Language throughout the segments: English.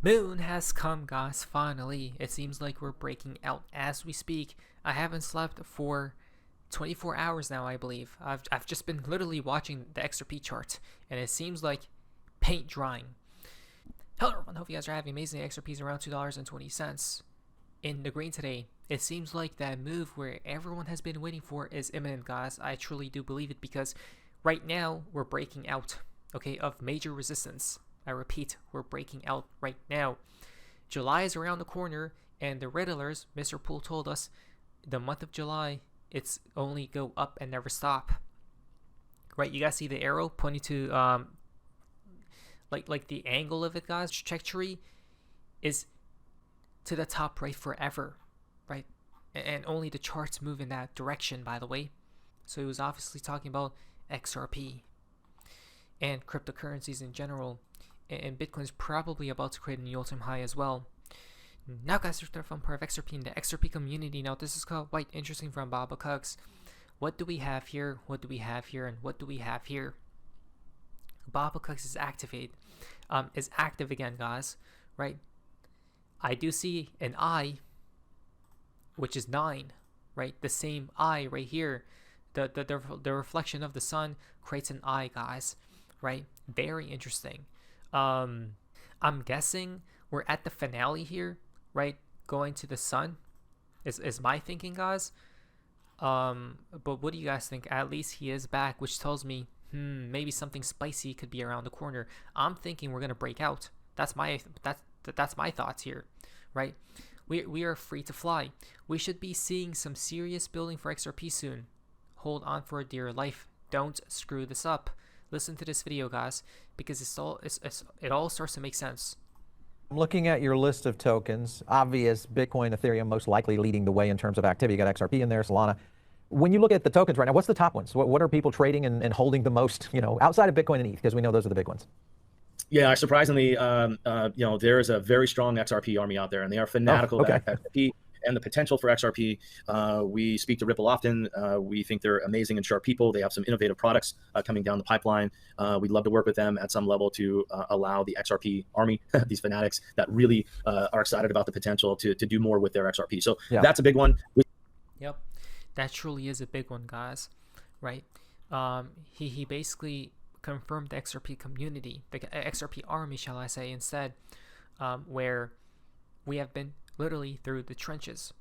Moon has come, guys, finally. It seems like we're breaking out as we speak. I haven't slept for 24 hours now, I believe. I've just been literally watching the XRP chart, and it seems like paint drying. Hello everyone, hope you guys are having amazing. XRP's around $2.20 in the green today. It seems like that move where everyone has been waiting for is imminent, guys. I truly do believe it because right now we're breaking out, okay, of major resistance. I repeat, we're breaking out right now. July is around the corner, and the Riddlers, Mr. Poole told us, the month of July, it's only go up and never stop. Right, you guys see the arrow pointing to like the angle of it, guys. Trajectory is to the top right forever, right? And only the charts move in that direction, by the way. So he was obviously talking about XRP and cryptocurrencies in general. And Bitcoin's probably about to create a new all-time high as well. Now, guys, there's a fun part of XRP in the XRP community. Now, this is quite interesting from Baba Cugs. What do we have here? What do we have here? And what do we have here? Baba Cugs is active again, guys. Right? I do see an eye, which is 9. Right? The same eye right here. The reflection of the sun creates an eye, guys. Right? Very interesting. I'm guessing we're at the finale here, right? Going to the sun is my thinking, guys. But what do you guys think? At least he is back, which tells me maybe something spicy could be around the corner. I'm thinking we're gonna break out. That's my thoughts here, right? We are free to fly. We should be seeing some serious building for XRP soon. Hold on for dear life. Don't screw this up. Listen to this video, guys, because it all starts to make sense. I'm looking at your list of tokens. Obvious, Bitcoin, Ethereum, most likely leading the way in terms of activity. You got XRP in there, Solana. When you look at the tokens right now, what's the top ones? What are people trading and holding the most, outside of Bitcoin and ETH, because we know those are the big ones? Yeah, surprisingly, there is a very strong XRP army out there, and they are fanatical about XRP and the potential for XRP. We speak to Ripple often. We think they're amazing and sharp people. They have some innovative products coming down the pipeline. We'd love to work with them at some level to allow the XRP army, these fanatics that really are excited about the potential to do more with their XRP. So that's a big one. Yep, that truly is a big one, guys. Right? He basically confirmed the XRP community, the XRP army, shall I say, instead, where we have been literally through the trenches,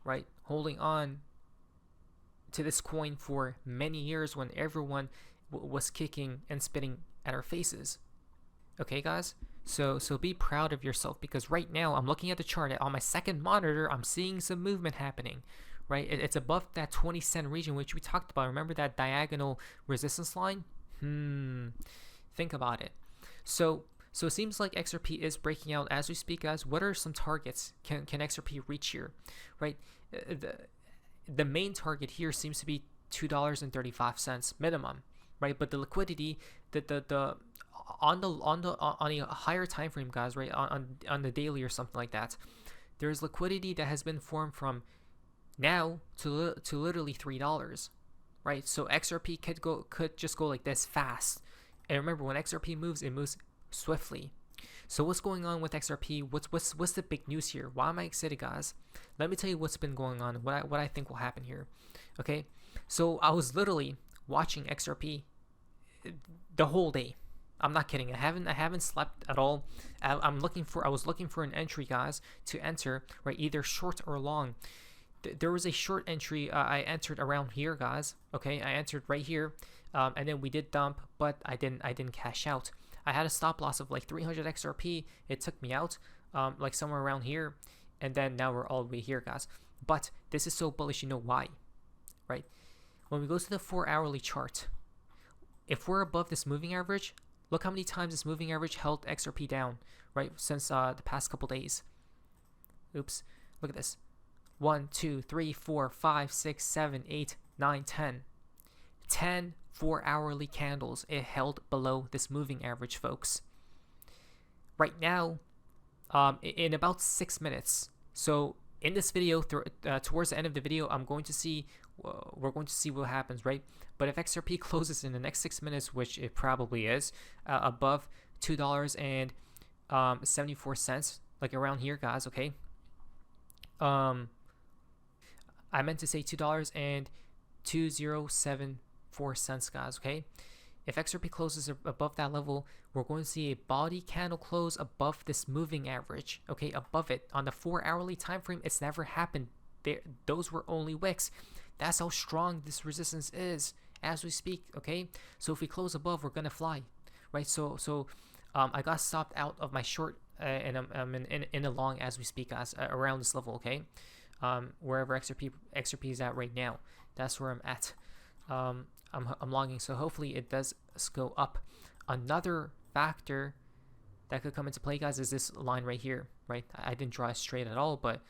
right? Holding on to this coin for many years when everyone was kicking and spitting at our faces. Okay, guys? So be proud of yourself, because right now I'm looking at the chart on my second monitor. I'm seeing some movement happening, right? It's above that 20-cent region, which we talked about. Remember that diagonal resistance line? Think about it. So it seems like XRP is breaking out as we speak, guys. What are some targets can XRP reach here, right? The main target here seems to be $2.35 minimum, right? But the liquidity, on a higher time frame, guys, right, on the daily or something like that, there's liquidity that has been formed from now to literally $3, right? So XRP could just go like this fast. And remember, when XRP moves, it moves swiftly. So what's going on with XRP? What's the big news here? Why am I excited, guys? Let me tell you what's been going on, what I think will happen here. Okay, so I was literally watching XRP the whole day. I'm not kidding. I haven't slept at all. I was looking for an entry, guys, to enter, right, either short or long. There was a short entry I entered around here, guys. Okay, I entered right here, and then we did dump, but I didn't cash out. I had a stop loss of like 300 XRP. It took me out like somewhere around here, and then now we're all the way here, guys. But this is so bullish. You know why, right? When we go to the 4-hourly chart, if we're above this moving average, look how many times this moving average held XRP down, right, since the past couple days. Oops, look at this. 1, 2, 3, 4, 5, 6, 7, 8, 9, 10. 10 4-hourly candles it held below this moving average, folks. Right now, in about 6 minutes. So in this video, towards the end of the video, we're going to see what happens, right? But if XRP closes in the next 6 minutes, which it probably is, above $2.20, 74 cents, like around here, guys. Okay. I meant to say $2.2074, guys. Okay. If XRP closes above that level, we're going to see a body candle close above this moving average. Okay, above it on the 4-hourly time frame. It's never happened. Those were only wicks. That's how strong this resistance is as we speak. Okay, so if we close above, we're gonna fly, right? So I got stopped out of my short, and I'm in a long as we speak, guys, around this level. Okay, wherever XRP is at right now, that's where I'm at. I'm longing, so hopefully it does go up. Another factor that could come into play, guys, is this line right here, right? I didn't draw it straight at all, but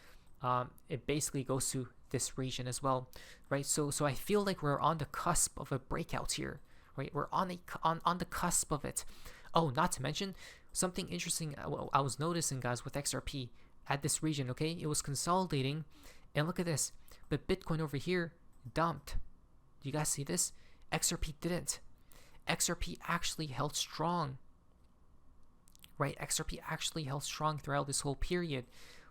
it basically goes to this region as well, right? So I feel like we're on the cusp of a breakout here, right? We're on the cusp of it. Oh, not to mention something interesting I was noticing, guys, with XRP at this region. Okay, it was consolidating, and look at this, but Bitcoin over here dumped. Do you guys see this? XRP didn't. XRP actually held strong, right? XRP actually held strong throughout this whole period,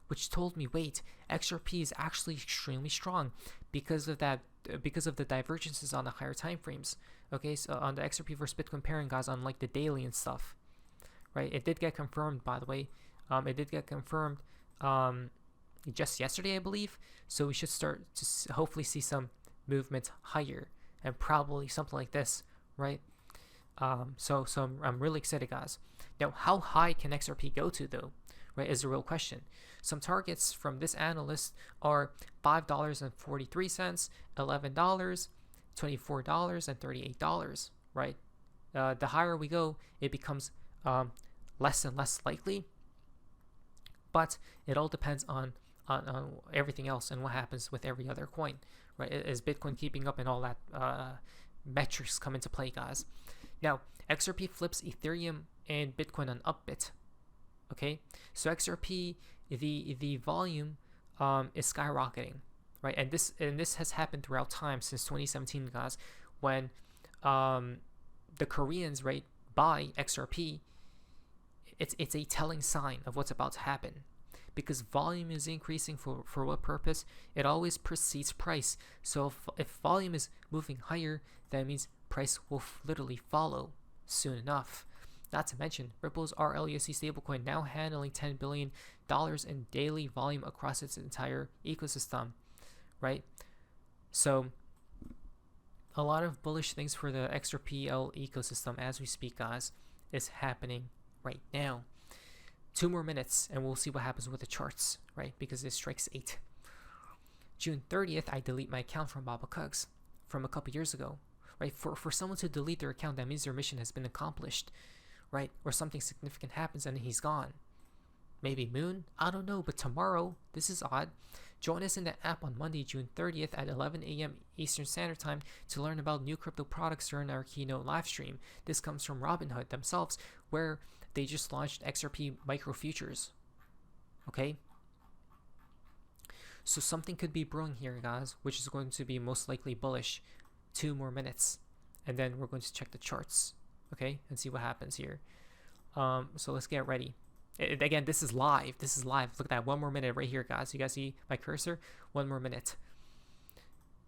which told me, wait, XRP is actually extremely strong because of that, because of the divergences on the higher time frames. Okay, so on the XRP versus Bitcoin pairing, guys, on like the daily and stuff, right? It did get confirmed, by the way. It did get confirmed just yesterday, I believe. So we should start to hopefully see some movement higher, and probably something like this, right? So I'm really excited, guys. Now, how high can XRP go to, though, right, is the real question. Some targets from this analyst are $5.43, $11, $24, and $38, right? The higher we go, it becomes less and less likely, but it all depends on everything else and what happens with every other coin, right? Is Bitcoin keeping up, and all that metrics come into play, guys. Now, XRP flips Ethereum and Bitcoin on Upbit. Okay, so XRP, the volume is skyrocketing, right? And this has happened throughout time since 2017, guys, when the Koreans, right, buy XRP. It's a telling sign of what's about to happen, because volume is increasing. For what purpose? It always precedes price. So if volume is moving higher, that means price will literally follow soon enough. Not to mention, Ripple's RLUSD stablecoin now handling $10 billion in daily volume across its entire ecosystem, right? So a lot of bullish things for the XRPL ecosystem as we speak, guys, is happening right now. 2 more minutes and we'll see what happens with the charts, right? Because it strikes 8. June 30th, I delete my account from Baba Cugs from a couple years ago, right? For someone to delete their account, that means their mission has been accomplished, right? Or something significant happens and he's gone. Maybe Moon? I don't know, but tomorrow, this is odd. Join us in the app on Monday, June 30th at 11 a.m. Eastern Standard Time to learn about new crypto products during our keynote live stream. This comes from Robinhood themselves, where they just launched XRP Micro Futures. Okay? So something could be brewing here, guys, which is going to be most likely bullish. 2 more minutes, and then we're going to check the charts, okay, and see what happens here. So let's get ready. Again, this is live. This is live. Look at that. 1 more minute right here, guys. You guys see my cursor? 1 more minute.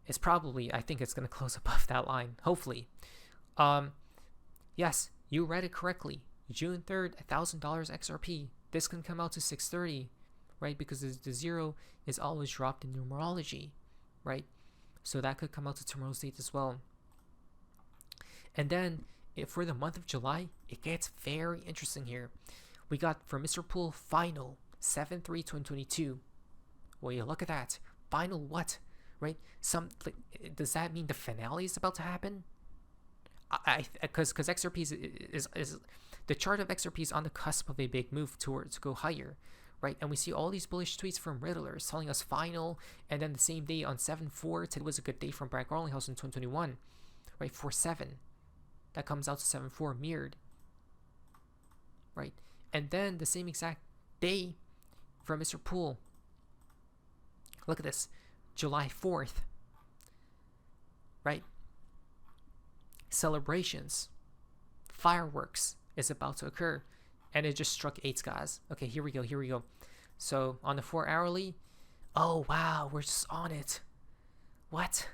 It's probably, I think it's going to close above that line, hopefully. Yes, you read it correctly. June 3rd, $1,000 XRP. This can come out to 630, right? Because the 0 is always dropped in numerology, right? So that could come out to tomorrow's date as well. And then for the month of July, it gets very interesting here. We got from Mr. Pool final 7/3/2022. Well, you look at that. Final what? Right? Does that mean the finale is about to happen? Because XRP is the chart of XRP is on the cusp of a big move to go higher, right? And we see all these bullish tweets from Riddlers telling us final, and then the same day on 7/4, today was a good day from Brad Garlinghouse in 2021, right? 4/7, that comes out to 7/4 mirrored, right? And then the same exact day from Mr. Pool. Look at this, July 4th, right? Celebrations, fireworks is about to occur. and it just struck 8s, guys. Okay, here we go. So on the 4-hourly, oh wow, we're just on it. What?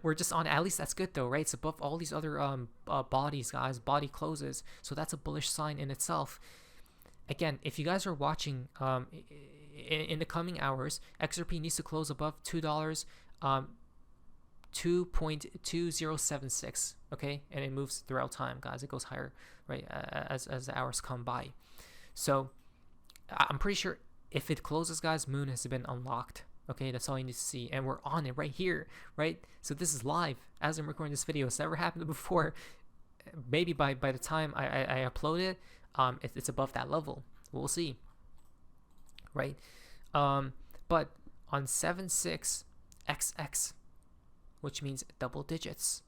We're just on it. At least that's good though, right? It's above all these other bodies, guys. Body closes, so that's a bullish sign in itself. Again, if you guys are watching in the coming hours, XRP needs to close above $2, 2.2076, okay, and it moves throughout time, guys. It goes higher, right, as the hours come by. So I'm pretty sure if it closes, guys, moon has been unlocked. Okay, that's all you need to see, and we're on it right here, right? So this is live as I'm recording this video. It's never happened before. Maybe by the time I upload it, it's above that level. We'll see, right? But on 76XX, which means double digits,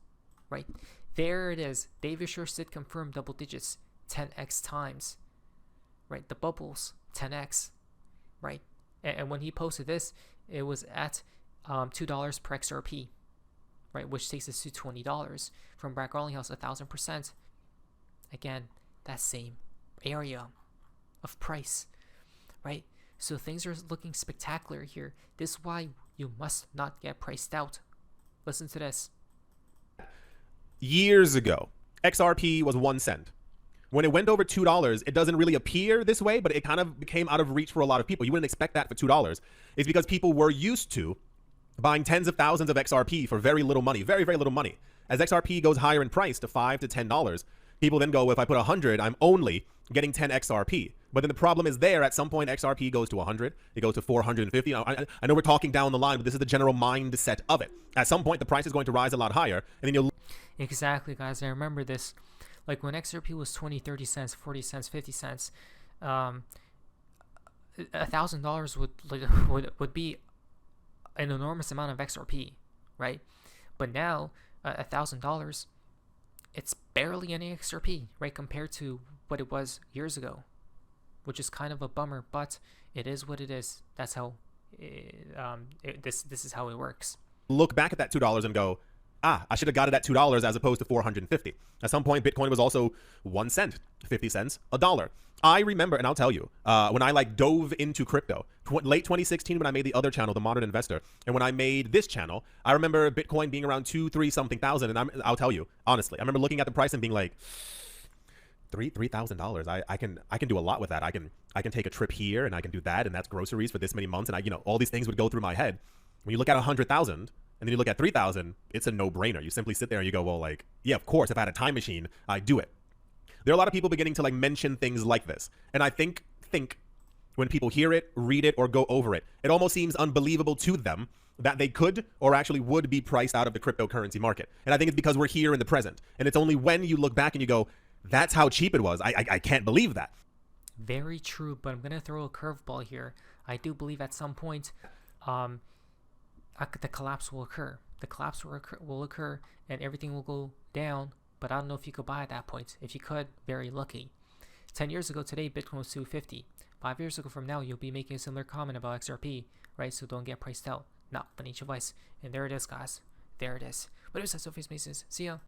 right? There it is. David Schurz did confirm double digits, 10x times, right? The bubbles, 10x, right? And when he posted this, it was at $2 per XRP, right? Which takes us to $20 from Brad Garlinghouse, 1,000%. Again, that same area of price, right? So things are looking spectacular here. This is why you must not get priced out. Listen to this. Years ago, XRP was 1 cent. When it went over $2, it doesn't really appear this way, but it kind of became out of reach for a lot of people. You wouldn't expect that for $2. It's because people were used to buying tens of thousands of XRP for very little money, very, very little money. As XRP goes higher in price to $5 to $10, people then go, if I put 100, I'm only getting 10 XRP. But then the problem is there, at some point, XRP goes to 100, it goes to 450. I know we're talking down the line, but this is the general mindset of it. At some point, the price is going to rise a lot higher, and then you'll... Exactly, guys. I remember this. Like when XRP was 20, 30 cents, 40 cents, 50 cents, $1,000 would be an enormous amount of XRP, right? But now, $1,000, it's barely any XRP, right, compared to what it was years ago, which is kind of a bummer, but it is what it is. That's how this is how it works. Look back at that $2 and go, I should have got it at $2 as opposed to 450. At some point, Bitcoin was also 1 cent, 50 cents, $1. I remember, and I'll tell you, when I dove into crypto, late 2016, when I made the other channel, The Modern Investor, and when I made this channel, I remember Bitcoin being around 2,000, 3,000 something, and I'll tell you, honestly, I remember looking at the price and being like, $3,000. I can do a lot with that. I can take a trip here, and I can do that, and that's groceries for this many months, and all these things would go through my head. When you look at 100,000. And then you look at 3,000, it's a no-brainer. You simply sit there and you go, well, yeah, of course, if I had a time machine, I'd do it. There are a lot of people beginning to mention things like this. And I think when people hear it, read it, or go over it, it almost seems unbelievable to them that they could or actually would be priced out of the cryptocurrency market. And I think it's because we're here in the present. And it's only when you look back and you go, that's how cheap it was. I can't believe that. Very true, but I'm going to throw a curveball here. I do believe at some point, the collapse will occur. The collapse will occur and everything will go down, but I don't know if you could buy at that point. If you could, very lucky. 10 years ago today, Bitcoin was 250. 5 years ago from now, you'll be making a similar comment about XRP, right? So don't get priced out. Not financial advice. And there it is, guys. There it is. But it was so face Masons. See ya.